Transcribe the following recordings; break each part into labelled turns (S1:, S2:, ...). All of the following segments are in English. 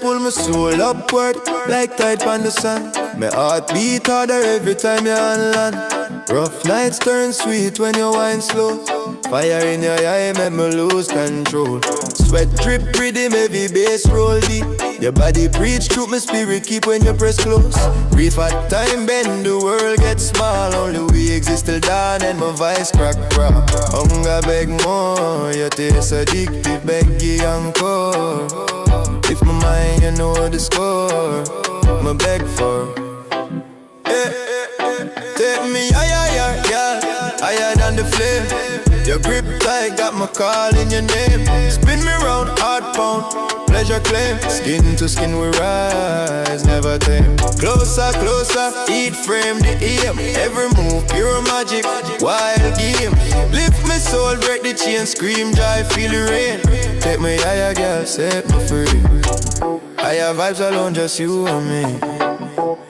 S1: pull my soul upward, like tide on the sun. My heart beat harder every time you're on land. Rough nights turn sweet when you wine slow. Fire in your eye make me lose control. Sweat drip rhythm, heavy bass roll deep. Your body preach truth, my spirit keep when you press close. Brief at time bend, the world gets small. Only we exist till dawn and my vice crack rap. Hunger beg more, your taste addictive, beg you encore. If my mind you know the score, my beg for. Take me higher, yeah, higher than the flame. Your grip tight, got my call in your name. Spin me round, hard pound, pleasure claim. Skin to skin we rise, never tame. Closer, closer, eat frame the aim. Every move, pure magic, wild game. Lift my soul, break the chain, scream, joy, feel the rain. Take me higher, girl, set me free. Higher vibes alone, just you and me.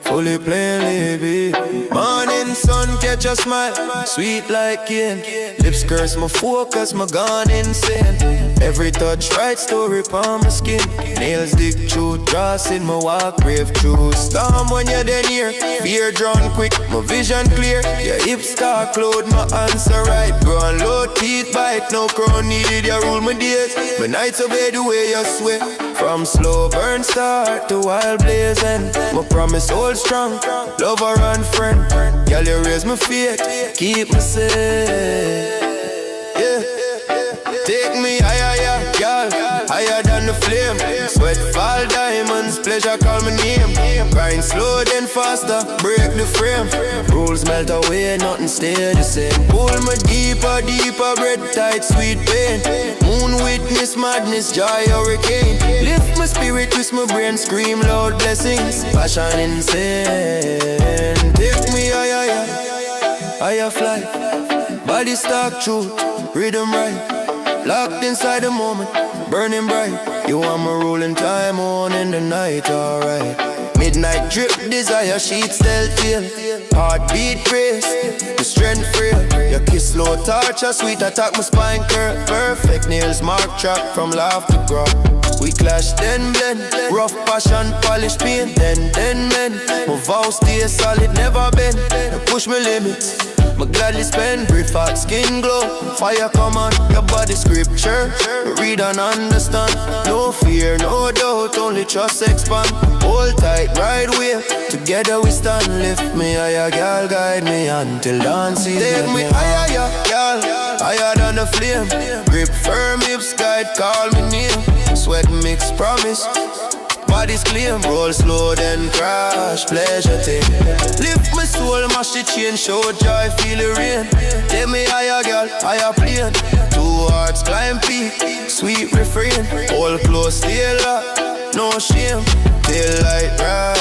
S1: Fully plainly be. Morning sun catch a smile, sweet like cane. Lips curse my focus, my gone insane. Every touch right story upon my skin. Nails dig through, dross in my walk, brave through. Storm when you're then near, fear drawn quick, my vision clear. Your hips start cloud, my answer right. Grown low, teeth bite, no crown needed, you rule my days. My nights obey the way you sweat. From slow burn start to wild blaze end. My promise hold strong, lover and friend. Girl, you raise my faith, keep me safe. Yeah. Take me higher, yeah, girl, higher than the flame. Sweat fall diamonds, pleasure call my name. Grind slow then faster, break the frame. Rules melt away, nothing stay the same. Pull me deeper, deeper, bread tight, sweet pain. Moon witness, madness, joy, hurricane. Lift my spirit, twist my brain, scream loud blessings. Passion insane. Take me higher, yeah, higher fly. Body stock truth, rhythm right. Locked inside the moment, burning bright. You want my ruling time on in the night, alright. Midnight drip, desire sheets telltale. Heartbeat race, the strength frail. Your kiss slow torture, sweet attack my spine curl. Perfect nails mark track from laugh to grow. We clash then blend, rough passion, polished pain. Then men, my vow stay solid, never bend. Push my limits, my gladly spend. Breathe hot, skin glow, fire come on. Your body scripture, read and understand. No fear, no doubt, only trust expand. Hold tight, ride wave, together we stand. Lift me higher, girl, guide me until dawn sees. Take me higher, girl, higher than the flame. Grip firm, hips guide, call me name. Sweat mix promise, body's clean. Roll slow then crash, pleasure take. Lift my soul, mash the chain, show joy, feel the rain. Take me higher, girl, higher plane. Two hearts climb peak, sweet refrain. Hold close, stay locked, no shame. Daylight rise.